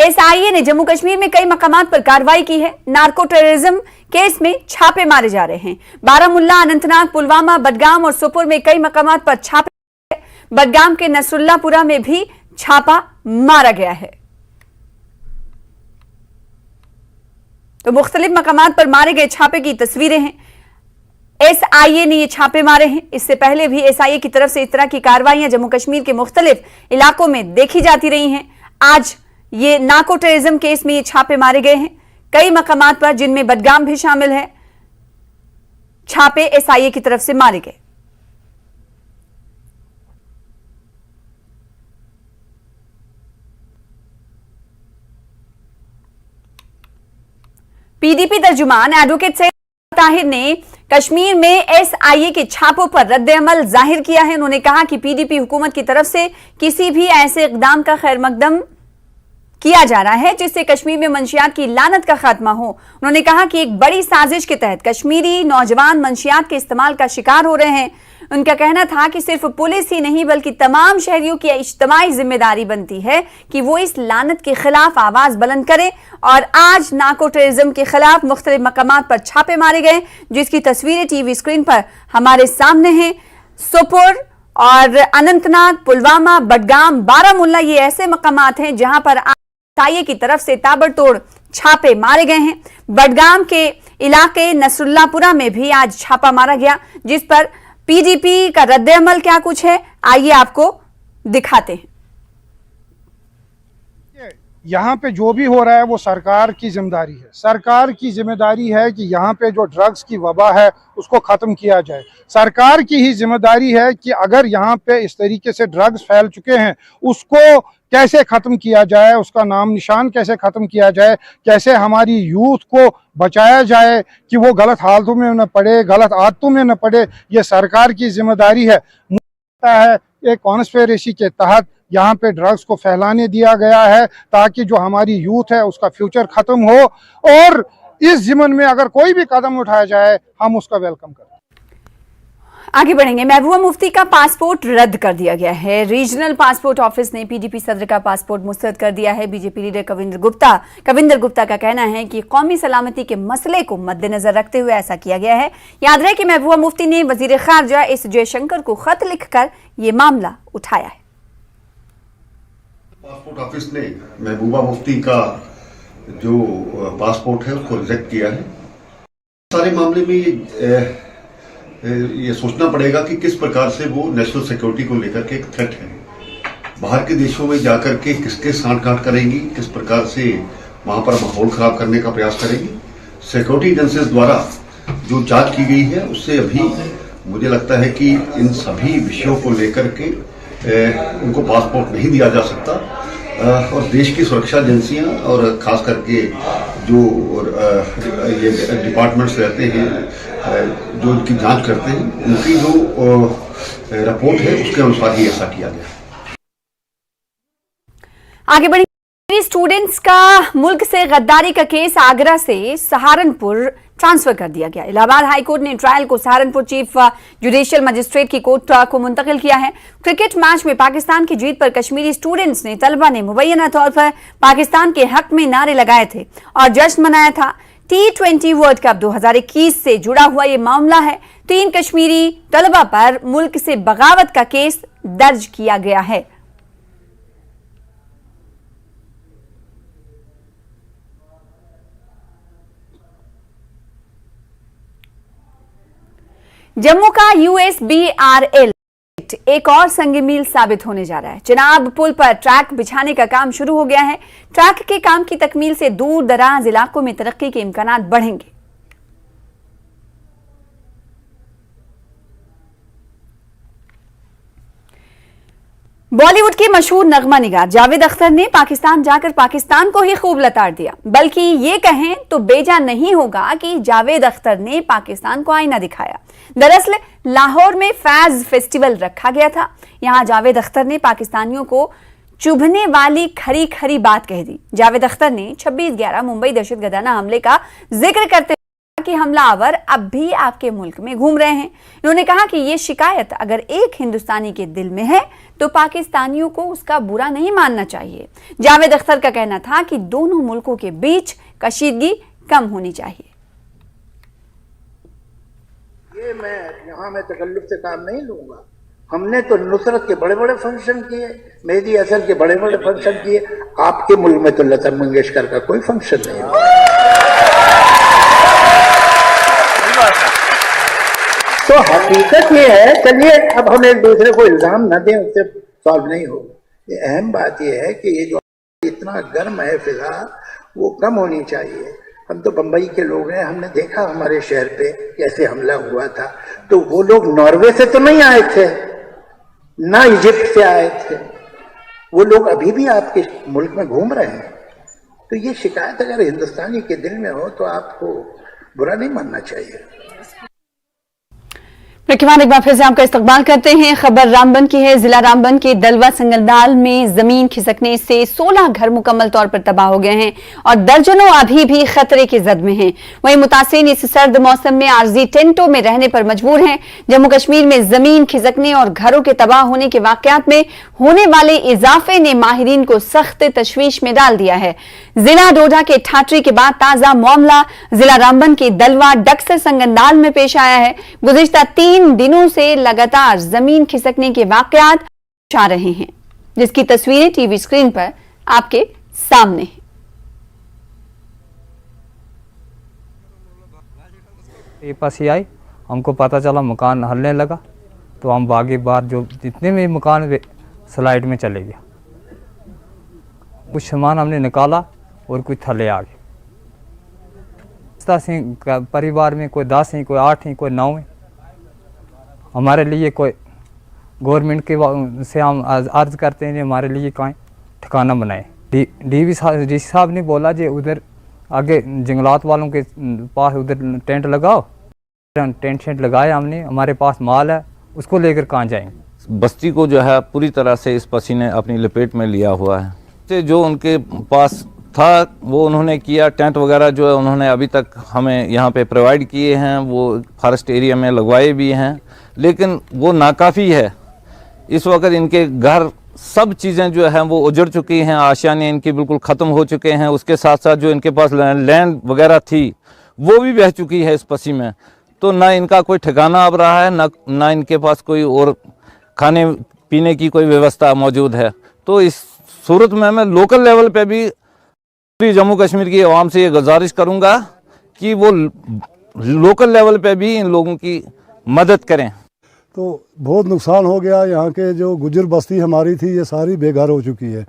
SIA ने जम्मू कश्मीर में कई मकामात पर कार्रवाई की है। नार्को टेररिज्म केस में छापे मारे जा रहे हैं। बारामुल्ला, अनंतनाग, पुलवामा, बडगाम और सोपोर में कई मकामात पर छापे। बडगाम के नसरुल्लापुरा में भी छापा मारा गया है। तो मुख्तलिफ मकामात पर मारे गए छापे की तस्वीरें हैं। एसआईए ने ये छापे मारे हैं। इससे पहले भी एसआईए की तरफ से इस तरह की कार्रवाइयां जम्मू कश्मीर के मुख्तलिफ इलाकों में देखी जाती रही हैं। आज ये नार्को टेररिज्म केस में ये छापे मारे गए हैं कई मकामात पर, जिनमें बडगाम भी शामिल है। छापे एसआईए की तरफ से मारे गए। पीडीपी तर्जुमान एडवोकेट सैयद ताहिर ने कश्मीर में एसआईए के छापों पर रद्द-ए-अमल जाहिर किया है। उन्होंने कहा कि पीडीपी हुकूमत की तरफ से किसी भी ऐसे इकदाम का खैर मकदम किया जा रहा है जिससे कश्मीर में मंशियात की लानत का खात्मा हो। उन्होंने कहा कि एक बड़ी साजिश के तहत कश्मीरी नौजवान मंशियात के इस्तेमाल का शिकार हो रहे हैं। उनका कहना था कि सिर्फ पुलिस ही नहीं बल्कि तमाम शहरियों की इज्तिमाई जिम्मेदारी बनती है कि वो इस लानत के खिलाफ आवाज बुलंद करें। और आज नार्को टेररिज्म के खिलाफ मुख्तलिफ मकामात पर छापे मारे गए, जिसकी तस्वीरें टीवी स्क्रीन पर हमारे सामने हैं। सोपोर और अनंतनाग, पुलवामा, बडगाम, बारामुल्ला ये ऐसे मकामात हैं जहां पर एसआईए की तरफ से ताबड़तोड़ छापे मारे गए हैं। बडगाम के इलाके नसरुल्लापुरा में भी आज छापा मारा गया, जिस पर पीडीपी का रद्द-ए-अमल क्या कुछ है आइए आपको दिखाते हैं। यहाँ पे जो भी हो रहा है वो सरकार की जिम्मेदारी है। सरकार की जिम्मेदारी है कि यहाँ पे जो ड्रग्स की वबा है उसको ख़त्म किया जाए। सरकार की ही जिम्मेदारी है कि अगर यहाँ पे इस तरीके से ड्रग्स फैल चुके हैं उसको कैसे ख़त्म किया जाए, उसका नाम निशान कैसे ख़त्म किया जाए, कैसे हमारी यूथ को बचाया जाए कि वो गलत हालतों में न पड़े, गलत आदतों में न पड़े। ये सरकार की जिम्मेदारी है। मुझे लगता है एक कॉन्स्पिरेसी के तहत यहाँ पे ड्रग्स को फैलाने दिया गया है ताकि जो हमारी यूथ है उसका फ्यूचर ख़त्म हो। और इस ज़िम्न में अगर कोई भी कदम उठाया जाए हम उसका वेलकम करते हैं। आगे बढ़ेंगे। महबूबा मुफ्ती का पासपोर्ट रद्द कर दिया गया है। रीजनल पासपोर्ट ऑफिस ने पीडीपी सदर का पासपोर्ट मुस्तरद कर दिया है। बीजेपी लीडर कविंदर गुप्ता का कहना है कि कौमी सलामती के मसले को मद्देनजर रखते हुए ऐसा किया गया है। याद रहे कि महबूबा मुफ्ती ने वजीर खारजा एस जयशंकर को खत लिखकर ये मामला उठाया है। पासपोर्ट ऑफिस ने महबूबा मुफ्ती का जो पासपोर्ट है उसको रिजेक्ट किया है। सारे मामले में ये सोचना पड़ेगा कि किस प्रकार से वो नेशनल सिक्योरिटी को लेकर के एक थ्रेट है। बाहर के देशों में जाकर के किसके सांठ-गांठ करेंगी, किस प्रकार से वहां पर माहौल खराब करने का प्रयास करेंगी। सिक्योरिटी एजेंसीज द्वारा जो जांच की गई है उससे अभी मुझे लगता है कि इन सभी विषयों को लेकर के उनको पासपोर्ट नहीं दिया जा सकता। और देश की सुरक्षा एजेंसियां और खास करके जो ये डिपार्टमेंट्स रहते हैं जो इनकी जांच करते हैं उनकी जो रिपोर्ट है उसके अनुसार ही ऐसा किया गया। आगे बढ़ी। स्टूडेंट्स का मुल्क से गद्दारी का केस आगरा से सहारनपुर ट्रांसफर कर दिया गया। इलाहाबाद हाईकोर्ट ने ट्रायल को सहारनपुर चीफ जुडिशियल मजिस्ट्रेट की कोर्ट को मुंतकिल किया है। क्रिकेट मैच में पाकिस्तान की जीत पर कश्मीरी स्टूडेंट्स ने तलबा ने मुबैना तौर पर पाकिस्तान के हक में नारे लगाए थे और जश्न मनाया था। T20 वर्ल्ड कप 2021 से जुड़ा हुआ ये मामला है। 3 कश्मीरी तलबा पर मुल्क से बगावत का केस दर्ज किया गया है। जम्मू का USBRL एक और संग मील साबित होने जा रहा है। चिनाब पुल पर ट्रैक बिछाने का काम शुरू हो गया है। ट्रैक के काम की तकमील से दूर दराज इलाकों में तरक्की के इम्कानात बढ़ेंगे। बॉलीवुड की मशहूर नगमा निगार जावेद अख्तर ने पाकिस्तान जाकर पाकिस्तान को ही खूब लताड़ दिया। बल्कि ये कहें तो बेजा नहीं होगा कि जावेद अख्तर ने पाकिस्तान को आईना दिखाया। दरअसल लाहौर में फैज फेस्टिवल रखा गया था। यहां जावेद अख्तर ने पाकिस्तानियों को चुभने वाली खरी खरी बात कह दी। जावेद अख्तर ने 26/11 मुंबई दहशतगर्दाना हमले का जिक्र करते कि हमलावर अब भी आपके मुल्क में घूम रहे हैं। इन्होंने कहा कि ये शिकायत अगर एक हिंदुस्तानी के दिल में है तो पाकिस्तानियों को उसका बुरा नहीं मानना चाहिए। जावेद अख्तर का कहना था कि दोनों मुल्कों के बीच कशीदगी कम होनी चाहिए। ये मैं तकल्लुफ से काम नहीं लूंगा। हमने तो नुसरत के बड़े बड़े फंक्शन किए, मेहदी हसन के बड़े बड़े फंक्शन किए। आपके मुल्क में तो लता मंगेशकर का कोई फंक्शन नहीं हुआ। तो हकीकत ये है, चलिए अब हम एक दूसरे को इल्जाम न दें, उससे सॉल्व नहीं होगा। ये अहम बात यह है कि ये जो इतना गर्म है फिजा वो कम होनी चाहिए। हम तो बंबई के लोग हैं, हमने देखा हमारे शहर पे कैसे हमला हुआ था। तो वो लोग नॉर्वे से तो नहीं आए थे, ना इजिप्ट से आए थे, वो लोग अभी भी आपके मुल्क में घूम रहे हैं। तो ये शिकायत अगर हिंदुस्तानी के दिल में हो तो आपको बुरा नहीं मानना चाहिए। एक बार फिर से आपका इस्तकबाल करते हैं। खबर रामबन की है। जिला रामबन के दलवा संगलदाल में जमीन खिसकने से 16 घर मुकम्मल तौर पर तबाह हो गए हैं और दर्जनों अभी भी खतरे की जद में हैं। वहीं मुतासिरीन इस सर्द मौसम में आरजी टेंटों में रहने पर मजबूर हैं। जम्मू कश्मीर में जमीन खिसकने और घरों के तबाह होने के वाकयात में होने वाले इजाफे ने माहिरीन को सख्त तशवीश में डाल दिया है। जिला डोडा के ठाटरी के बाद ताजा मामला जिला रामबन के दलवा डक्सर संगलदाल में पेश आया है। गुज़िश्ता 3 दिनों से लगातार जमीन खिसकने के वाकयात आ रहे हैं, जिसकी तस्वीरें टीवी स्क्रीन पर आपके सामने हैं। ये पास ही आई, हमको पता चला मकान हलने लगा तो हम भागे बाहर, जो जितने भी मकान स्लाइड में चले गया। कुछ सामान हमने निकाला और कुछ थले आ गए। परिवार में कोई 10 हैं, कोई 8 हैं, कोई 9 हैं। हमारे लिए कोई गवर्नमेंट के से हम अर्ज करते हैं हमारे लिए कहीं ठिकाना बनाए। डीवी साहब ने बोला जी उधर आगे जंगलात वालों के पास उधर टेंट लगाओ। टेंट लगाए हमने, हमारे पास माल है, उसको लेकर कहाँ जाएंगे। बस्ती को जो है पूरी तरह से इस पसी ने अपनी लपेट में लिया हुआ है। जो उनके पास था वो उन्होंने किया। टेंट वगैरह जो है उन्होंने अभी तक हमें यहाँ पे प्रोवाइड किए हैं, वो फॉरेस्ट एरिया में लगवाए भी हैं, लेकिन वो नाकाफ़ी है। इस वक्त इनके घर सब चीज़ें जो हैं वो उजड़ चुकी हैं, आशियाने इनकी बिल्कुल ख़त्म हो चुके हैं। उसके साथ साथ जो इनके पास लैंड वगैरह थी वो भी बह चुकी है इस पसी में। तो ना इनका कोई ठिकाना अब रहा है, ना इनके पास कोई और खाने पीने की कोई व्यवस्था मौजूद है। तो इस सूरत में मैं लोकल लेवल पे भी पूरी जम्मू कश्मीर की आवाम से ये गुजारिश करूंगा कि वो लोकल लेवल पे भी इन लोगों की मदद करें। तो बहुत नुकसान हो गया। यहाँ के जो गुजर बस्ती हमारी थी ये सारी बेघर हो चुकी है।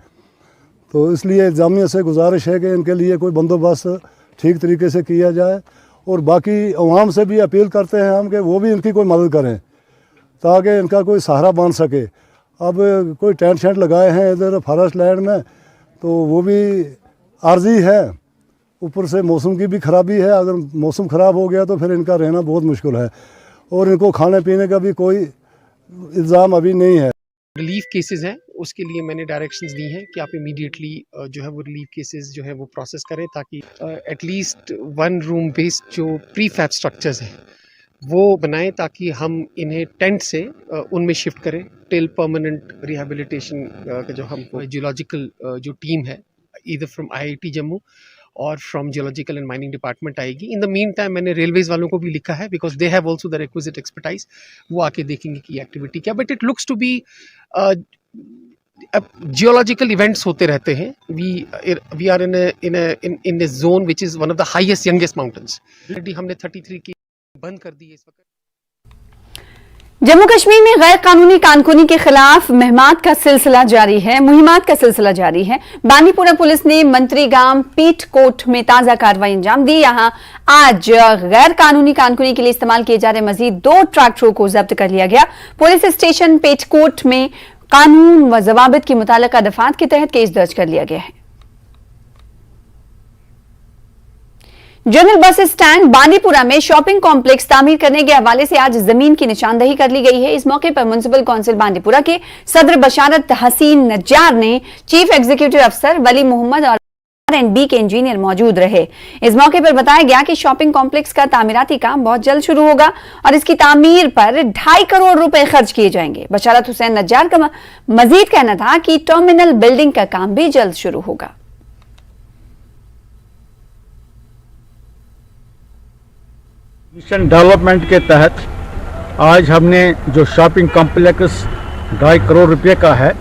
तो इसलिए जामिया से गुजारिश है कि इनके लिए कोई बंदोबस्त ठीक तरीके से किया जाए और बाकी अवाम से भी अपील करते हैं हम कि वो भी इनकी कोई मदद करें ताकि इनका कोई सहारा बन सके। अब कोई टेंट शेंट लगाए हैं इधर फॉरेस्ट लैंड में तो वो भी आर्जी है, ऊपर से मौसम की भी ख़राबी है। अगर मौसम ख़राब हो गया तो फिर इनका रहना बहुत मुश्किल है और इनको खाने पीने का भी कोई इंतज़ाम अभी नहीं है। रिलीफ केसेस हैं, उसके लिए मैंने डायरेक्शंस दी हैं कि आप इमीडिएटली जो है वो रिलीफ केसेस जो है वो प्रोसेस करें ताकि एटलीस्ट 1 रूम बेस्ड जो प्रीफैब स्ट्रक्चर्स हैं वो बनाएं ताकि हम इन्हें टेंट से उनमें शिफ्ट करें टिल परमानेंट रिहेबिलिटेशन का जो हम जियोलॉजिकल जो टीम है ईदर फ्रॉम IIT जम्मू और from geological and mining department आएगी। इन द मीन टाइम मैंने रेलवेज वालों को भी लिखा है because they have also the requisite expertise, वो आके देखेंगे कि एक्टिविटी क्या। But it looks to be geological events होते रहते हैं। We are in a zone which is one of the highest youngest mountains. Already हमने 33 की बंद कर दी है इस वक्त। जम्मू कश्मीर में गैर कानूनी कानकुनी के खिलाफ मुहिमात का सिलसिला जारी है। बानीपुरा पुलिस ने मंत्री गांव पीठकोट में ताजा कार्रवाई अंजाम दी। यहां आज गैर कानूनी कानकुनी के लिए इस्तेमाल किए जा रहे मजीद 2 ट्रैक्टरों को जब्त कर लिया गया। पुलिस स्टेशन पीठकोट में कानून व जवाबित की मुतालिका दफात के तहत केस दर्ज कर लिया गया है। जनरल बस स्टैंड बांदीपुरा में शॉपिंग कॉम्प्लेक्स तामीर करने के हवाले से आज जमीन की निशानदही कर ली गई है। इस मौके पर म्युनिसिपल काउंसिल बांदीपुरा के सदर बशारत हसीन नज्जार ने चीफ एग्जीक्यूटिव अफसर वली मोहम्मद और R&B के इंजीनियर मौजूद रहे। इस मौके पर बताया गया कि शॉपिंग कॉम्प्लेक्स का तामीराती काम बहुत जल्द शुरू होगा और इसकी तामीर पर 2.5 करोड़ रुपए खर्च किए जाएंगे। बशारत हुसैन नज्जार का मजीद कहना था कि टर्मिनल बिल्डिंग का काम भी जल्द शुरू होगा। मिशन डेवलपमेंट के तहत आज हमने जो शॉपिंग कॉम्प्लेक्स 2.5 करोड़ रुपए का है,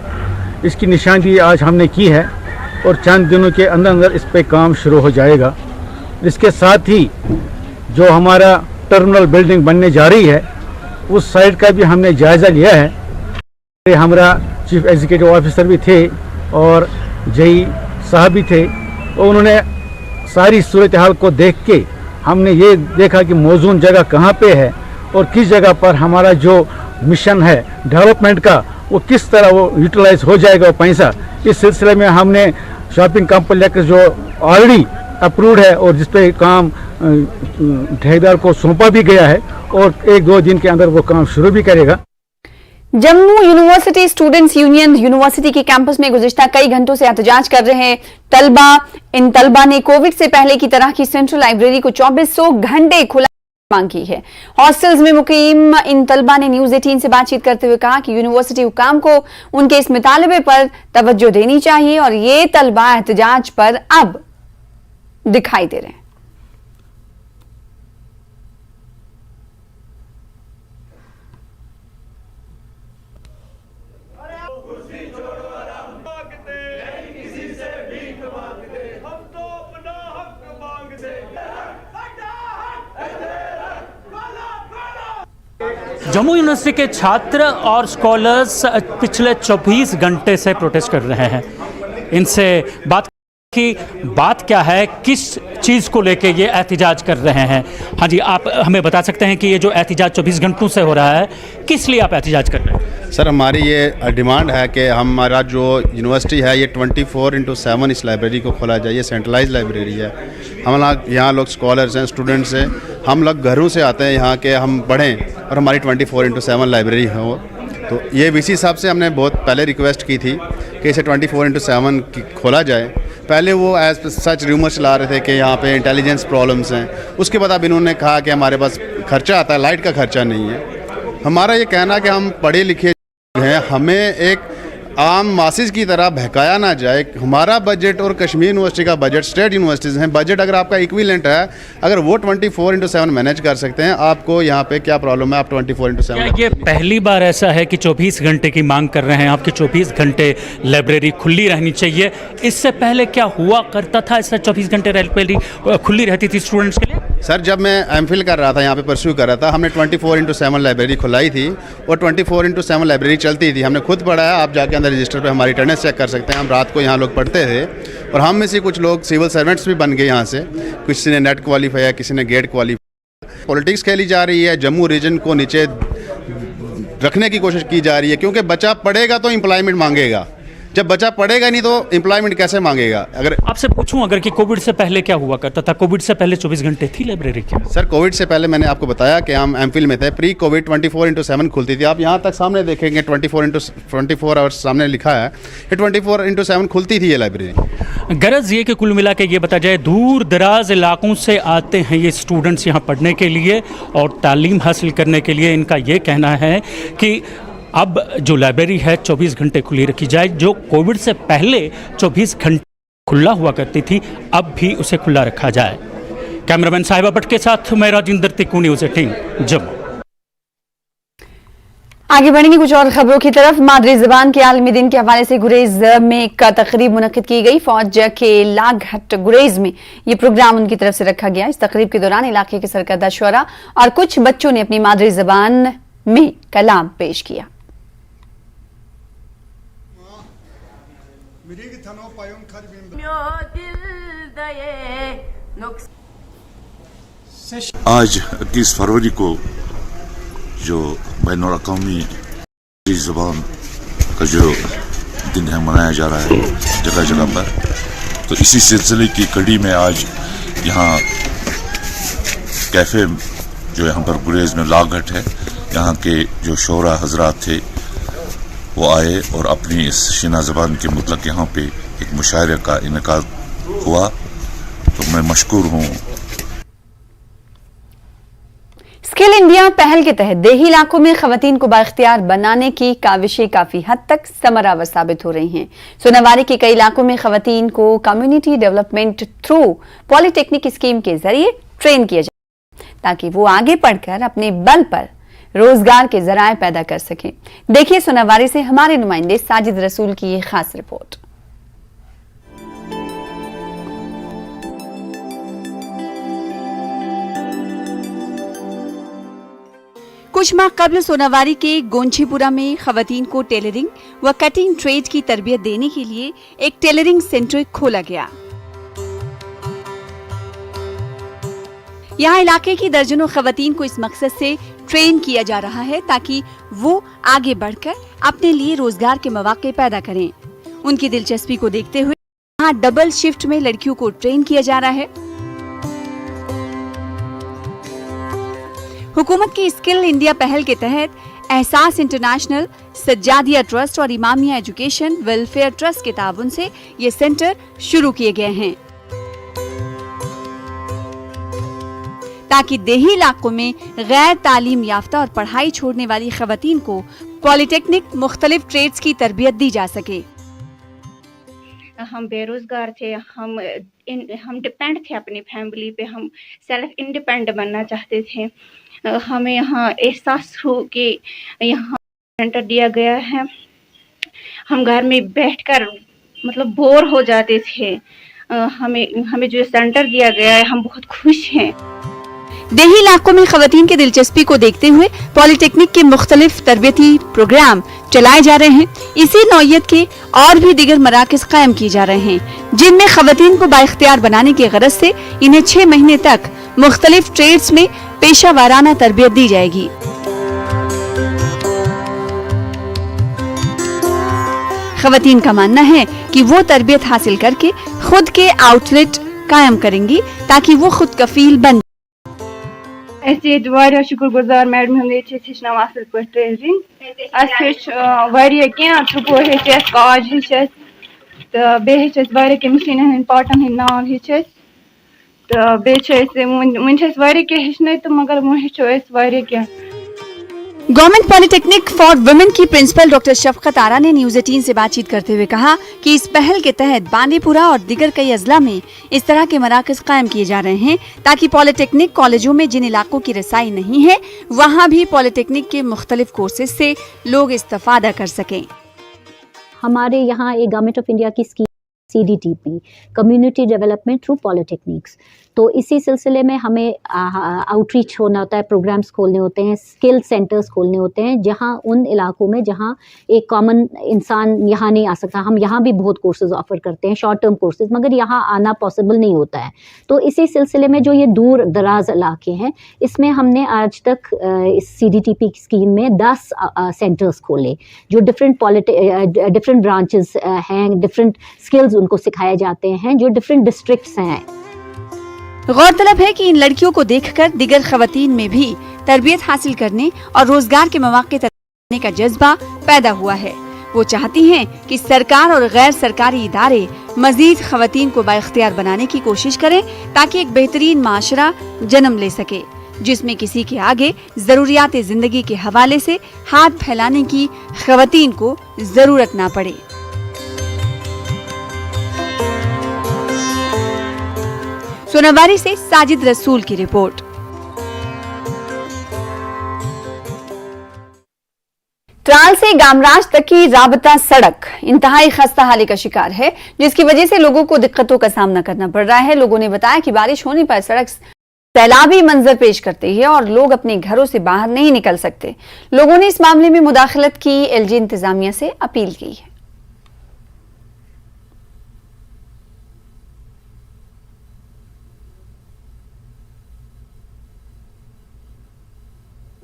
इसकी निशानदी आज हमने की है और चंद दिनों के अंदर अंदर इस पे काम शुरू हो जाएगा। इसके साथ ही जो हमारा टर्मिनल बिल्डिंग बनने जा रही है उस साइड का भी हमने जायज़ा लिया है। हमारा चीफ एग्जीक्यूटिव ऑफिसर भी थे और जेई साहब भी थे और उन्होंने सारी सूरत हाल को देख के हमने ये देखा कि मौजूद जगह कहाँ पे है और किस जगह पर हमारा जो मिशन है डेवलपमेंट का वो किस तरह वो यूटिलाइज हो जाएगा पैसा। इस सिलसिले में हमने शॉपिंग कॉम्प्लेक्स जो ऑलरेडी अप्रूव्ड है और जिस पे काम ठेकेदार को सौंपा भी गया है और 1-2 दिन के अंदर वो काम शुरू भी करेगा। Jammu university students union university के कैंपस में गुज़िश्ता कई घंटों से एहतजाज कर रहे हैं तलबा। इन तलबा ने कोविड से पहले की तरह की सेंट्रल लाइब्रेरी को 2400 घंटे खुला मांग की है। हॉस्टल्स में मुकीम इन तलबा ने न्यूज 18 से बातचीत करते हुए कहा कि यूनिवर्सिटी हुकाम को उनके इस मुतालबे पर तवज्जो देनी चाहिए और ये तलबा एहतजाज पर अब दिखाई दे रहे हैं। जम्मू यूनिवर्सिटी के छात्र और स्कॉलर्स पिछले 24 घंटे से प्रोटेस्ट कर रहे हैं। इनसे बात क्या है, किस चीज़ को लेके ये एहतिजाज कर रहे हैं? हाँ जी, आप हमें बता सकते हैं कि ये जो एहतिजाज 24 घंटों से हो रहा है, किस लिए आप एहतिजाज कर रहे हैं? सर, हमारी ये डिमांड है कि हमारा जो यूनिवर्सिटी है ये 24/7 इस लाइब्रेरी को खोला जाए। ये सेंट्रलाइज लाइब्रेरी है। हम लोग यहाँ लोग स्कॉलर्स हैं, स्टूडेंट्स हैं, हम लोग घरों से आते हैं यहाँ के, हम पढ़ें और हमारी 24/7 लाइब्रेरी हो। तो ये वीसी साहब से हमने बहुत पहले रिक्वेस्ट की थी कि इसे 24/7 खोला जाए। पहले वो एज सच रूमर चला रहे थे कि यहाँ पे इंटेलिजेंस प्रॉब्लम्स हैं। उसके बाद अब इन्होंने कहा कि हमारे पास खर्चा आता है, लाइट का खर्चा नहीं है। हमारा ये कहना कि हम पढ़े लिखे हैं, हमें एक आम मासिस की तरह बहकाया ना जाए। हमारा बजट और कश्मीर यूनिवर्सिटी का बजट, स्टेट यूनिवर्सिटीज़ हैं, बजट अगर आपका इक्विवेलेंट है, अगर वो 24/7 मैनेज कर सकते हैं, आपको यहाँ पे क्या प्रॉब्लम है? आप 24/7। क्या ये पहली बार ऐसा है कि 24 घंटे की मांग कर रहे हैं आपकी 24 घंटे लाइब्रेरी खुली रहनी चाहिए? इससे पहले क्या हुआ करता था? इससे 24 घंटे लाइब्रेरी खुली रहती थी स्टूडेंट्स के लिए? सर, जब मैं एमफिल कर रहा था, यहाँ पे परस्यू कर रहा था, हमने 24/7 लाइब्रेरी खुलाई थी और 24/7 लाइब्रेरी चलती थी। हमने खुद पढ़ा है, आप जाके अंदर रजिस्टर पे हमारी अटेंडेंस चेक कर सकते हैं। हम रात को यहाँ लोग पढ़ते थे और हम में से कुछ लोग सिविल सर्वेंट्स भी बन गए यहाँ से। किसी ने नेट क्वालिफाई है, किसी ने गेट क्वालिफाई। पॉलिटिक्स खेली जा रही है, जम्मू रीजन को नीचे रखने की कोशिश की जा रही है, क्योंकि बच्चा पढ़ेगा तो एम्प्लॉयमेंट मांगेगा। जब बच्चा पढ़ेगा नहीं तो एम्प्लॉयमेंट कैसे मांगेगा? अगर आपसे पूछूं अगर कि कोविड से पहले क्या हुआ करता था? कोविड से पहले 24 घंटे थी लाइब्रेरी क्या? सर, कोविड से पहले मैंने आपको बताया कि हम एमफिल में थे। प्री कोविड 24/7 खुलती थी। आप यहाँ तक सामने देखेंगे 24 आवर्स सामने लिखा है, ये 24/7 खुलती थी ये लाइब्रेरी। गरज ये कि कुल मिला के ये बता जाए, दूर दराज इलाकों से आते हैं ये स्टूडेंट्स यहाँ पढ़ने के लिए और तालीम हासिल करने के लिए। इनका ये कहना है कि अब जो लाइब्रेरी है 24 घंटे खुली रखी जाए। जो कोविड से पहले 24 घंटे खुला हुआ करती थी, अब भी उसे खुला रखा जाए। कैमरामैन साहिबा भट्ट के साथ मैं राजेंद्र तिक्कू, न्यूज़ 18 जम्मू। आगे बढ़ेंगे कुछ और खबरों की तरफ। मादरी ज़बान के आलमी दिन के हवाले से गुरेज में एक तकरीब मुनक्किद की गई। फौज के लागहट गुरेज में ये प्रोग्राम उनकी तरफ से रखा गया। इस तकरीब के दौरान इलाके के सरकर्दा शुरा और कुछ बच्चों ने अपनी मादरी ज़बान में कलाम पेश किया। आज 21 फरवरी को जो बैनुल अक़वामी ज़बान का जो दिन है मनाया जा रहा है जगह जगह पर, तो इसी सिलसिले की कड़ी में आज यहाँ कैफ़े जो यहाँ पर गुरेज में लागहट है, यहाँ के जो शोरा हजरात थे वो आए और अपनी इस शीना ज़बान के मुतलक यहाँ पे एक मुशायरे का इनेकाद हुआ, तो मैं मशकूर हूँ। स्किल इंडिया पहल के तहत देही इलाकों में खवातीन को बाइख्तियार बनाने की काविशें काफी हद तक समरावर साबित हो रही हैं। सोनावारी के कई इलाकों में खवातीन को community development through polytechnic scheme के जरिए ट्रेन किया जाए ताकि वो आगे पढ़कर अपने बल पर रोजगार के जराए पैदा कर सकें। देखिए सोनावारी से हमारे नुमाइंदे साजिद रसूल की ये खास रिपोर्ट। कुछ माह कबल सोनावारी के गोंछीपुरा में खवातीन को टेलरिंग व कटिंग ट्रेड की तरबियत देने के लिए एक टेलरिंग सेंटर खोला गया। यहाँ इलाके की दर्जनों खवातीन को इस मकसद से ट्रेन किया जा रहा है ताकि वो आगे बढ़कर अपने लिए रोजगार के मौके पैदा करें। उनकी दिलचस्पी को देखते हुए यहाँ डबल शिफ्ट में लड़कियों को ट्रेन किया जा रहा है। हुकूमत की स्किल इंडिया पहल के तहत एहसास इंटरनेशनल, सज्जादिया ट्रस्ट और इमामिया एजुकेशन वेलफेयर ट्रस्ट के ताउन से ये सेंटर शुरू किए गए हैं ताकि देही इलाकों में गैर तालीम याफ्ता और पढ़ाई छोड़ने वाली खवातीन को पॉलिटेक्निक मुख्तलिफ ट्रेड्स की तरबियत दी जा सके। हम बेरोजगार थे, हम डिपेंड थे अपनी फैमिली पे, हम सेल्फ इंडिपेंडेंट बनना चाहते थे। हमें यहाँ एहसास हो कि यहाँ सेंटर दिया गया है। हम घर में बैठकर मतलब बोर हो जाते थे। हमें जो सेंटर दिया गया है हम बहुत खुश हैं। देही इलाकों में खवातीन की दिलचस्पी को देखते हुए पॉलिटेक्निक के मुख्तलिफ तरबियती प्रोग्राम चलाए जा रहे हैं। इसी नौयत के और भी दीगर मराकज कायम किए जा रहे हैं जिनमें खवातीन को बाइख्तियार बनाने की गरज से इन्हें 6 महीने तक मुख्तलिफ ट्रेड्स में पेशा वाराना तरबियत दी जाएगी। खवातीन का मानना है कि वो तरबियत हासिल करके खुद के आउटलेट कायम करेंगी ताकि वो खुद कफील बन। शुक्रगुजार मैडम असल पे ट्रेनिंग त्रुपो काज तो बे मशीन पार्टन हंद नाव तो बेचन तो मगर वो गवर्नमेंट पॉलिटेक्निक फॉर वुमेन की प्रिंसिपल डॉक्टर शफकत आरा ने न्यूज 18 से बातचीत करते हुए कहा कि इस पहल के तहत बांदीपुरा और दीगर कई अजला में इस तरह के मराकज कायम किए जा रहे हैं ताकि पॉलिटेक्निक कॉलेजों में जिन इलाकों की रसाई नहीं है वहाँ भी पॉलिटेक्निक के मुख्तलिफ कोर्सेज से लोग इस्तेफादा कर सकें। हमारे यहाँ एक गवर्नमेंट ऑफ इंडिया की scheme CDTP community development through polytechnics, तो इसी सिलसिले में हमें आउटरीच होना होता है, प्रोग्राम्स खोलने होते हैं, स्किल सेंटर्स खोलने होते हैं जहां उन इलाकों में जहां एक कॉमन इंसान यहाँ नहीं आ सकता। हम यहाँ भी बहुत कोर्सेज ऑफर करते हैं, शॉर्ट टर्म कोर्सेज, मगर यहाँ आना पॉसिबल नहीं होता है। तो इसी सिलसिले में जो ये दूर दराज इलाके हैं इसमें हमने आज तक इस CDTP स्कीम में 10 सेंटर्स खोले जो डिफरेंट ब्रांचेस हैं, डिफरेंट स्किल्स उनको सिखाए जाते हैं जो डिफरेंट डिस्ट्रिक्ट्स हैं। गौरतलब है कि इन लड़कियों को देखकर दिगर खवातीन में भी तरबियत हासिल करने और रोजगार के मौके करने का जज्बा पैदा हुआ है। वो चाहती हैं कि सरकार और गैर सरकारी इदारे मजीद खवातीन को बाइख्तियार बनाने की कोशिश करें ताकि एक बेहतरीन माशरा जन्म ले सके जिसमें किसी के आगे जरूरियात जिंदगी के हवाले से हाथ फैलाने की खवातीन को जरूरत ना पड़े। सोनावारी से साजिद रसूल की रिपोर्ट। त्राल से गामराज तक की राबता सड़क इंतहाई खस्ता हाली का शिकार है जिसकी वजह से लोगों को दिक्कतों का सामना करना पड़ रहा है। लोगों ने बताया कि बारिश होने पर सड़क सैलाबी मंजर पेश करती है और लोग अपने घरों से बाहर नहीं निकल सकते। लोगों ने इस मामले में मुदाखलत की LG इंतजामिया से अपील की है।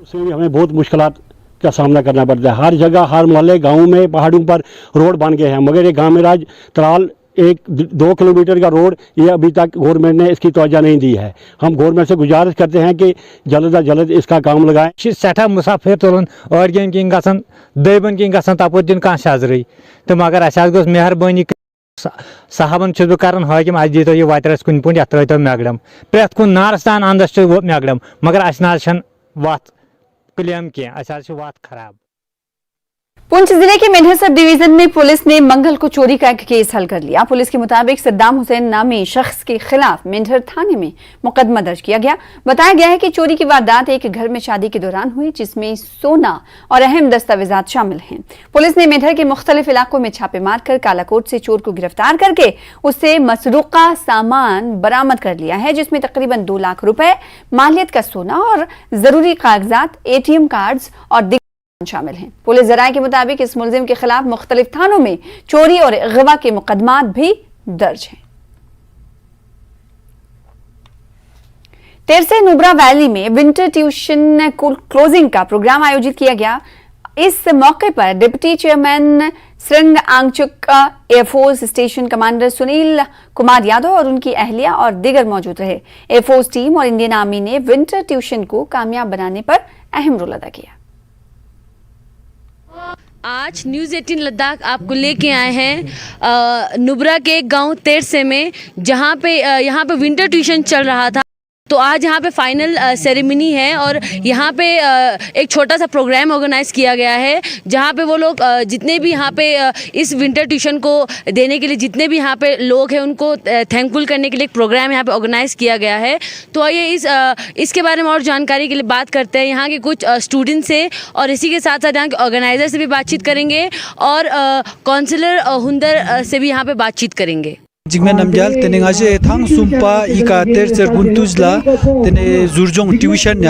उससे भी हमें बहुत मुश्किलात का सामना करना पड़ता है। हर जगह, हर मोहल्ले, गाँव में, पहाड़ों पर रोड बन गए हैं, मगर ये गामेराज त्राल 1-2 किलोमीटर का रोड ये अभी तक गवर्नमेंट ने इसकी तवज्जो नहीं दी है। हम गवर्नमेंट से गुजारिश करते हैं कि जल्द अज जल्द इसका काम लगाएं। सठा मुसाफिर तुलन और किन गसन दबन किन गसन तप दिन कह शजर तो मगर अस मेहरबानी साहबन कारण हाकिम आज दी यह वात कुन पुन ये त्रो मैगडम प्रेथ कुन नारस्तान अंदस मैगडम मगर अस वत क्लेम कह वत खराब। पुंछ जिले के मेंढर सब डिवीजन में पुलिस ने मंगल को चोरी का एक केस हल कर लिया। पुलिस के मुताबिक सद्दाम हुसैन नामी शख्स के खिलाफ मेंढर थाने में मुकदमा दर्ज किया गया। बताया गया है कि चोरी की वारदात एक घर में शादी के दौरान हुई जिसमें सोना और अहम दस्तावेजात शामिल हैं। पुलिस ने मेंढर के मुख्तलिफ इलाकों में छापे मारकर कालाकोट से चोर को गिरफ्तार करके उससे मसरूका सामान बरामद कर लिया है, जिसमें तकरीबन 2 लाख रुपए, मालियत का सोना और जरूरी कागजात, ATM कार्ड्स और शामिल हैं। पुलिस जराये के मुताबिक इस मुलजिम के खिलाफ मुख्तलिफ थानों में चोरी और अगवा के मुकदमात भी दर्ज हैं। तेरसे नुब्रा वैली में विंटर ट्यूशन क्लोजिंग का प्रोग्राम आयोजित किया गया। इस मौके पर deputy chairman Shring Angchuk, air force station commander Sunil Kumar Yadav और उनकी अहलिया और दीगर मौजूद रहे। एयरफोर्स टीम और इंडियन आर्मी ने विंटर ट्यूशन को कामयाब बनाने पर अहम रोल अदा किया। आज न्यूज़ 18 लद्दाख आपको लेके आए हैं नुब्रा के गांव तेरसे में, जहां पे यहाँ पे विंटर ट्यूशन चल रहा था। तो आज यहाँ पे फाइनल सेरेमनी है और यहाँ पे एक छोटा सा प्रोग्राम ऑर्गेनाइज किया गया है, जहाँ पे वो लोग जितने भी यहाँ पे इस विंटर ट्यूशन को देने के लिए जितने भी यहाँ पे लोग हैं उनको थैंकफुल करने के लिए एक प्रोग्राम यहाँ पे ऑर्गेनाइज किया गया है। तो आइए इसके बारे में और जानकारी के लिए बात करते हैं यहाँ के कुछ स्टूडेंट से, और इसी के साथ साथ यहाँ के ऑर्गेनाइजर से भी बातचीत करेंगे और काउंसलर हुंदर से भी यहाँ पे बातचीत करेंगे। जिगमे नमजाल तेने गाजे थांग सुम्पा इका तेरसर गुंतुजला तेने जुरजोंग ट्यूशन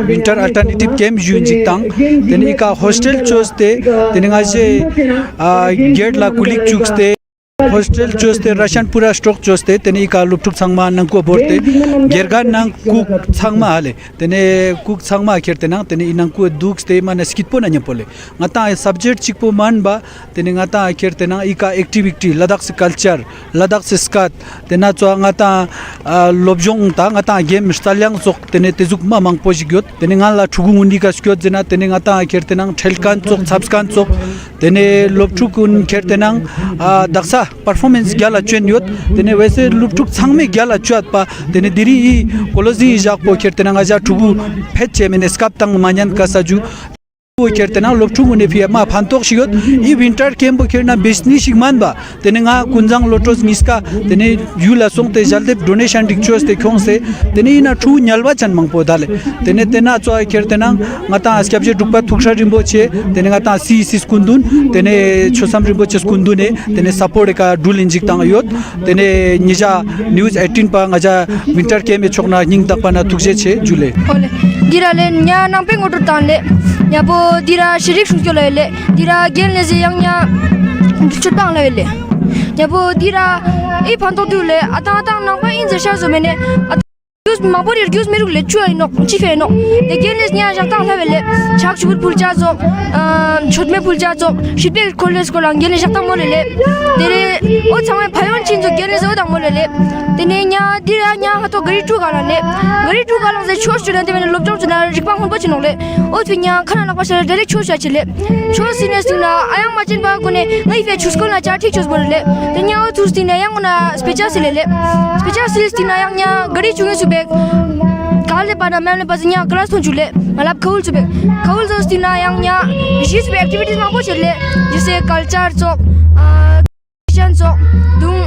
विंटर अल्टरनेटिव कैंप जून जितांग तेने इका हॉस्टल चोस्ते तेने गाजे गेट ला कुलिक चुक्स्ते हॉस्टल चोस्ते रशनपुरा स्टॉक चोस्ते तेने इका लुपटुक सांगमा नंको बोरते गेरगा नंग कुक सांगमा हाले तेने कुक सांगमा खेरते नंग तेने इनंको दुक्स्ते माने स्किटपो नन्य पोले ngata सब्जेक्ट चिकपो मानबा तेने ngata खेरते नंग इका एक्टिविटी लद्दाख से कल्चर लद्दाख से स्कात तेना चो ngata लोबजोंग ता ngata गेम स्टालियांग चोक तेने तेजुक मा मांग पोजिग्योत तेने ngala ठुगुंगुंडी का स्क्योत जेना तेने ngata खेरते नंग ठेलकान चोक सबस्कान चोक तेने लोबटुकुन खेरते नंग दक्सा परफॉर्मेंस ग्याला चेन योत तेने वैसे लुपटुक छंग में ग्याला चुत पा तेने दिरी कोलोजी जाक पो खेरते नंग जा ठुगु फेचे में स्काप तंग मान्यन का सजु वो खेरते ना लोबटुक ने फिया मा फांतोक शियोत ई विंटर कैंप खेरना बेसनी शिगमान बा तेने nga कुंजांग लोटोस मिसका तेने युला सोंग ते जल्दे डोनेशन डिक्चोस ते खोंग से तेने इना ठु न्यालवा चन मंग पोदाले तेने तेना चो खेरते ना ngata स्केपजे दुपा थुक्सा रिम्बो छे तेने ngata सी कुंदुन तेने छोसम रिम्बो छे कुंदुने तेने सपोर्ट का डुल इंजिक तंग योत तेने निजा न्यूज़ 18 पा ngजा विंटर कैंप छोकना निंग तक पाना थुक्से छे जुले दिराले न्या नांपे ngotor tanle nya bo dira shirik shukyo lele dira genle je yang nya chutang lele nya bo dira e phanto dule ata ata nang pa in je sha zo mene Gius mabori gius meru le chuai no chife no de genes nya jatang la vele chak chubut pulja zo chutme pulja zo shitbe college ko lang genes jatang molele dere o changme phayon chin zo genes o dang molele tene nya dira nya ha to gari tu galang ze chho student mene lobjong chuna rikpang hon bachin le o twinya khana na pasal direct chho cha chile chho sines tuna ayang machin ba ko ne ngai fe chus ko na cha thik chus bolele tenya o chus tina yang na special silele special silis tina yang nya gari chunge sube काले पाना मैंने बस यहाँ class तो चुले मतलब खाउल दोस्ती ना यहाँ विशेष पे एक्टिविटीज में बहुत चले जैसे कल्चर चौक किचन चौक दूं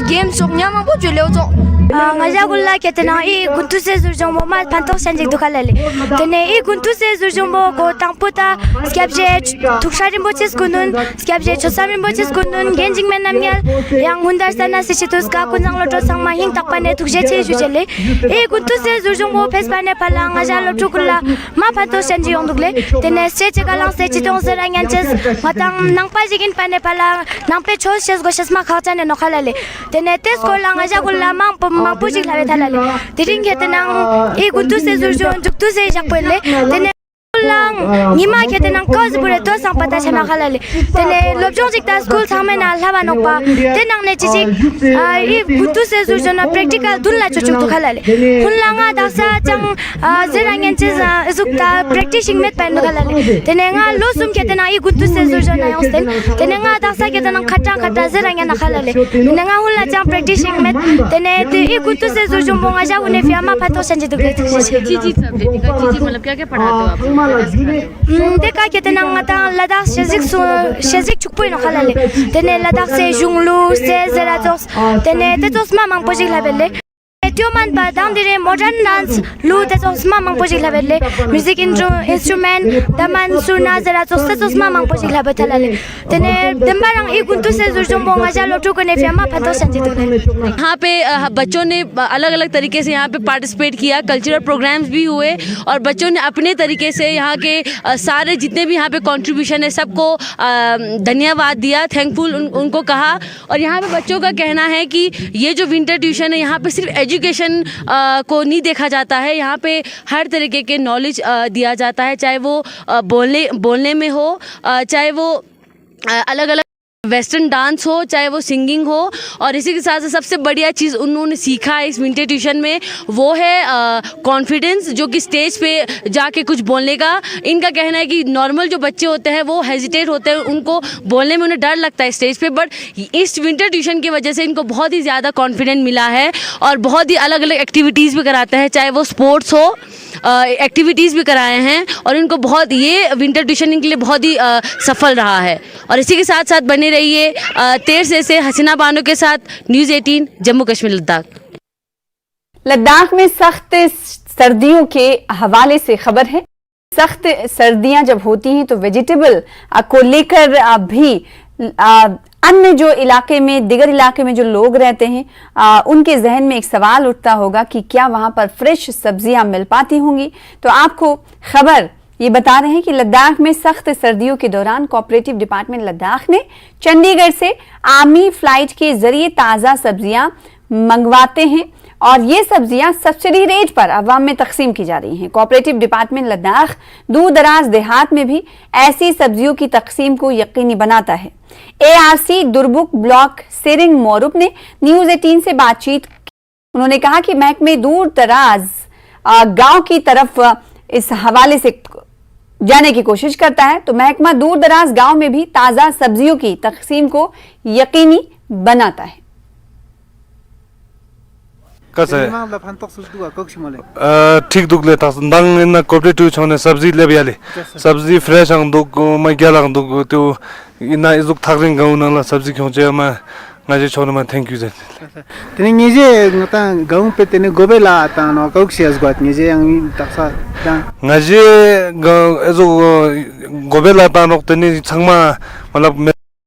गेम चौक यहाँ में बहुत चले तो ngaja gulla ketena I guntu se zurjombo ma pantok sanjik dukalale tene I guntu se zurjombo go tangpota skapje tukshari boches kunun skapje chosami boches kunun genjing men namyal yang hundar sana se chitus ka kunang loto sangma hing takpane tukje che jujele I guntu se zurjombo pesbane pala ngaja lotu gulla ma pantok sanji yongdugle tene se chegalang se chitong seranganches matang nangpa jigin pane pala nangpe chos ches goshes ma khachane nokhalale tene tes ko la ngaja gulla ma Mapuji la vetalale. Tiring ketenang I guntu se zurjon juktu se jakpele. Tene lang ngima kete nang cause bure to sang pata chama khalale tene lobjong jikta school thame na laba nokpa tenang ne chichi I butu se jona practical dunla chuchuk to khalale hunlanga dasa chang zerangen che zukta practicing met pan khalale tene nga losum kete na I gutu se jona yostel tene nga dasa kete nang khata zerangen na khalale tene nga hunla chang practicing met tene I gutu se jona bonga ja une fiama pato sanji to जी subject का जी मतलब क्या क्या पढ़ाते हो आप देखा कहते ना ngata Ladakh shezik chukpoi no khalale tene Ladakh se junglu se zeratos tene tetos mamang pojik labelle Tioman ba dang dire modern dance lu tetos mamang pojik labelle music instrument daman suna zeratos tetos mamang pojik labetalale tene dembarang I guntu se jurjom bonga ja lotu ko ne fiama phato sanjit यहाँ पे बच्चों ने अलग अलग तरीके से यहाँ पे पार्टिसिपेट किया, कल्चरल प्रोग्राम्स भी हुए और बच्चों ने अपने तरीके से यहाँ के सारे जितने भी यहाँ पे कंट्रीब्यूशन है सबको धन्यवाद दिया, थैंकफुल उनको कहा। और यहाँ पे बच्चों का कहना है कि ये जो विंटर ट्यूशन है यहाँ पे सिर्फ एजुकेशन को नहीं देखा जाता है, यहाँ पे हर तरीके के नॉलेज दिया जाता है, चाहे वो बोलने में हो, चाहे वो अलग अलग वेस्टर्न डांस हो, चाहे वो सिंगिंग हो। और इसी के साथ साथ सबसे बढ़िया चीज़ उन्होंने सीखा इस विंटर ट्यूशन में वो है कॉन्फिडेंस, जो कि स्टेज पे जाके कुछ बोलने का। इनका कहना है कि नॉर्मल जो बच्चे होते हैं वो हेजिटेट होते हैं, उनको बोलने में उन्हें डर लगता है स्टेज पे, बट इस विंटर ट्यूशन की वजह से इनको बहुत ही ज़्यादा कॉन्फिडेंस मिला है और बहुत ही अलग अलग एक्टिविटीज़ भी कराते हैं, चाहे वो स्पोर्ट्स हो, एक्टिविटीज़ भी कराए हैं और इनको बहुत ये विंटर ट्यूशन इनके लिए बहुत ही सफल रहा है। और इसी के साथ साथ बने रहिए तेरसे से हसीना बानो के साथ, न्यूज़ 18 जम्मू कश्मीर लद्दाख। लद्दाख में सख्त सर्दियों के हवाले से खबर है। सख्त सर्दियां जब होती हैं तो वेजिटेबल को लेकर भी अन्य जो इलाके में, दिगर इलाके में जो लोग रहते हैं उनके जहन में एक सवाल उठता होगा कि क्या वहां पर फ्रेश सब्जियां मिल पाती होंगी। तो आपको खबर ये बता रहे हैं कि लद्दाख में सख्त सर्दियों के दौरान कोऑपरेटिव डिपार्टमेंट लद्दाख ने चंडीगढ़ से आर्मी फ्लाइट के जरिए ताज़ा सब्जियां मंगवाते हैं और ये सब्जियां सब्सिडी रेट पर अवाम में तकसीम की जा रही हैं। कोऑपरेटिव डिपार्टमेंट लद्दाख दूर दराज देहात में भी ऐसी सब्जियों की तकसीम को यकीनी बनाता है। ARC दुरबुक ब्लॉक सेरिंग मोरुप ने न्यूज़ 18 से बातचीत की। उन्होंने कहा कि महकमे दूर दराज गांव की तरफ इस हवाले से जाने की कोशिश करता है, तो महकमा दूर दराज गांव में भी ताज़ा सब्जियों की तकसीम को यकीनी बनाता है। ठीक दुख लेता दंग इन कोऑपरेटिव छोने सब्जी ले बियाले सब्जी फ्रेश अंग दुख मैं क्या लग दुख तो इना इस दुख थाकरिंग गाँव ना सब्जी क्यों चाहिए मैं ngaji chona ma thank you tene ngeje ngata gaung pe tene gobela ta no kauxias got ngeje ang taksa ngaji ezo gobela ta no tene changma malab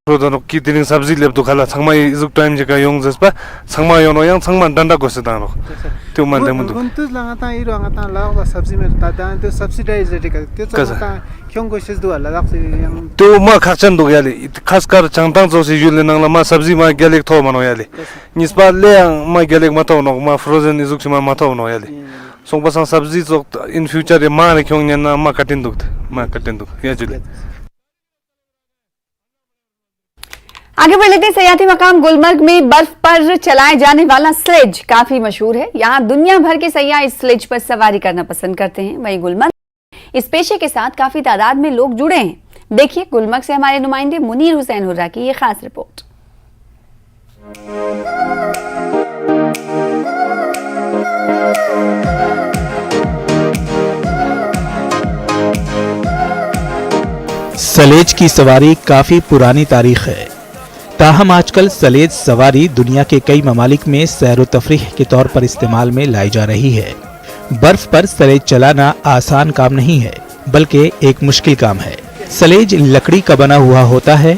product ki tene sabzi leb to khala changma izuk time je ka yong jaspa changma yono yang changma danda gosa ta no to man de mundu guntus la ngata iro ngata la sabzi me ta da to subsidize de ka to ngata kyong gosis do la dak yang तो माँ खर्चन दो Yale खासकर चंगतांग जो से जुले नंगला माँ सब्जी माँ गैलेक थो मनो याले निस्बत ले माँ गैलेक मत हो नो माँ फ्रोजन इजुक से माँ मत हो नो याले सोंग बस सब्जी जो इन फ्यूचर ये माँ ने क्यों नहीं ना माँ कटिन दो या जुले। आगे बढ़ लेते हैं। सयाती मकाम गुलमर्ग में बर्फ पर चलाए जाने वाला स्लेज काफी मशहूर है। यहाँ दुनिया भर के सयाह इस स्लेज पर सवारी करना पसंद करते हैं। वहीं गुलमर्ग इस पेशे के साथ काफी तादाद में लोग जुड़े हैं। देखिए गुलमर्ग से हमारे नुमाइंदे मुनीर हुसैन हुर्रा की ये खास रिपोर्ट। सलेज की सवारी काफी पुरानी तारीख है, ताहम आजकल सलेज सवारी दुनिया के कई ममालिक में सैर व तफरीह के तौर पर इस्तेमाल में लाई जा रही है। बर्फ पर सलेज चलाना आसान काम नहीं है बल्कि एक मुश्किल काम है। सलेज लकड़ी का बना हुआ होता है,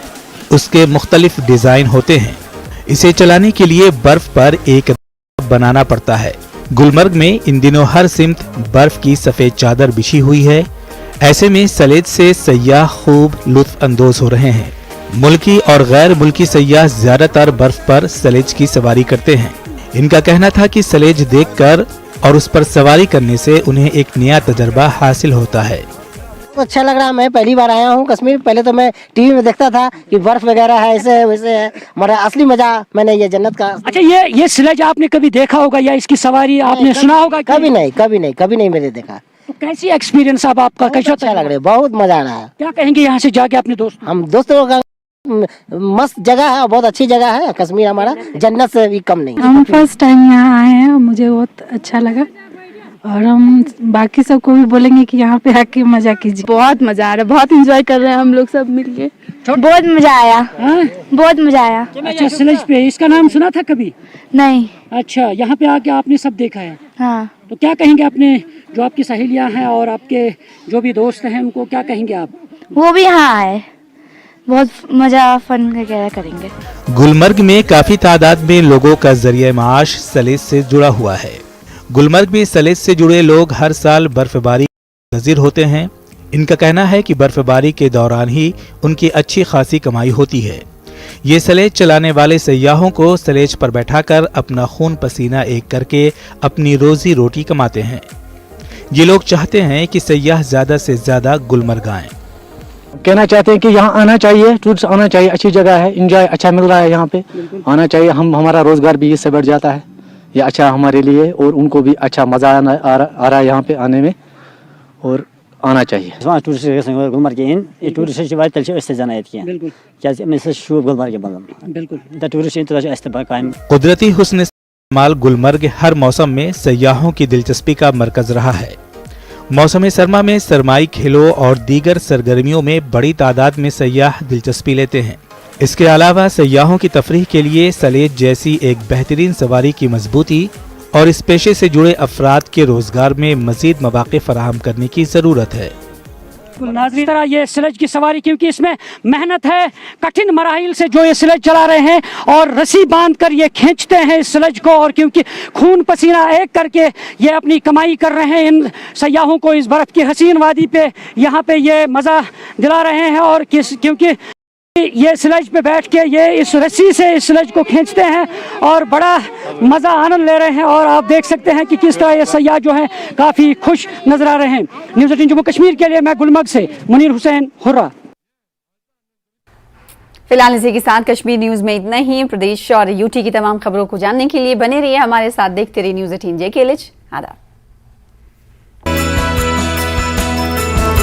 उसके मुख्तलिफ डिजाइन होते हैं। इसे चलाने के लिए बर्फ पर एक बनाना पड़ता है। गुलमर्ग में इन दिनों हर सिमत बर्फ की सफेद चादर बिछी हुई है। ऐसे में सलेज से सयाह खूब लुत्फ अंदोज हो रहे हैं। मुल्की और गैर मुल्की सयाह ज्यादातर बर्फ पर सलेज की सवारी करते हैं। इनका कहना था कि सलेज देखकर और उस पर सवारी करने से उन्हें एक नया तजर्बा हासिल होता है। अच्छा लग रहा है। मैं पहली बार आया हूँ कश्मीर। पहले तो मैं टीवी में देखता था कि बर्फ वगैरह है, ऐसे है वैसे है, मगर असली मजा मैंने ये जन्नत का। अच्छा, ये स्लेज आपने कभी देखा होगा या इसकी सवारी आपने सुना होगा? कभी नहीं मैंने देखा। तो कैसी एक्सपीरियंस अब आपका? कैसा अच्छा लग रहा है, बहुत मजा आ रहा है। क्या कहेंगे यहाँ से जाके अपने दोस्त? हम दोस्तों का मस्त जगह है, बहुत अच्छी जगह है कश्मीर, हमारा जन्नत से भी कम नहीं। हम फर्स्ट टाइम यहाँ आए हैं और मुझे बहुत अच्छा लगा और हम बाकी सबको भी बोलेंगे कि यहाँ पे आके मजा कीजिए। बहुत मजा आ रहा है, बहुत एंजॉय कर रहे हैं हम लोग सब मिलके। बहुत मजा आया। बहुत मजा आया। अच्छा, स्लेज पे इसका नाम सुना था कभी? नहीं। अच्छा, यहाँ पे आके आपने सब देखा है? हाँ। तो क्या कहेंगे अपने जो आपकी सहेलियाँ हैं और आपके जो भी दोस्त हैं उनको क्या कहेंगे आप? वो भी यहाँ आए, बहुत मजा फन वगैरह करेंगे। गुलमर्ग में काफी तादाद में लोगों का जरिए माश सलेज से जुड़ा हुआ है। गुलमर्ग में सलेज से जुड़े लोग हर साल बर्फबारी के नज़ीर होते हैं। इनका कहना है कि बर्फबारी के दौरान ही उनकी अच्छी खासी कमाई होती है। ये सलेज चलाने वाले सयाहों को सलेज पर बैठाकर अपना खून पसीना एक करके अपनी रोजी रोटी कमाते हैं। ये लोग चाहते हैं कि सयाह ज्यादा से ज्यादा गुलमर्ग आएं। कहना चाहते हैं कि यहाँ आना चाहिए, टूरिस्ट आना चाहिए, अच्छी जगह है, एंजॉय अच्छा मिल रहा है, यहाँ पे आना चाहिए। हमारा रोजगार भी इससे बढ़ जाता है, ये अच्छा हमारे लिए और उनको भी अच्छा मजा आ रहा है यहाँ पे आने में और आना चाहिए। गुलमर्ग टूरिस्ट कुदरती हुस्न इस्तेमाल गुलमर्ग हर मौसम में सयाहों की दिलचस्पी का मरकज रहा है। मौसम सरमा में सरमाई खेलों और दीगर सरगर्मियों में बड़ी तादाद में सयाह दिलचस्पी लेते हैं। इसके अलावा सयाहों की तफरीह के लिए सलेज जैसी एक बेहतरीन सवारी की मजबूती और इस पेशे से जुड़े अफराद के रोजगार में मजीद मौके फराहम करने की जरूरत है। नाज़रीन, तरह ये स्लेज की सवारी, क्योंकि इसमें मेहनत है, कठिन मराहिल से जो ये स्लेज चला रहे हैं और रस्सी बांध कर ये खींचते हैं इस स्लेज को, और क्योंकि खून पसीना एक करके ये अपनी कमाई कर रहे हैं। इन सयाहों को इस बर्फ़ की हसीन वादी पे यहाँ पे ये मज़ा दिला रहे हैं और क्योंकि ये स्लेज पे बैठ के ये इस रस्सी से इस स्लेज को खींचते हैं और बड़ा मज़ा आनंद ले रहे हैं। और आप देख सकते हैं कि किस तरह ये सयाह जो हैं काफ़ी खुश नजर आ रहे हैं। न्यूज़ 18 जम्मू कश्मीर के लिए मैं गुलमर्ग से मुनीर हुसैन हुर्रा। फिलहाल इसी के साथ कश्मीर न्यूज़ में इतना ही। प्रदेश और यूटी की तमाम खबरों को जानने के लिए बने रहिए हमारे साथ। देखते रहिए न्यूज़ 18 JKLH। आदाब।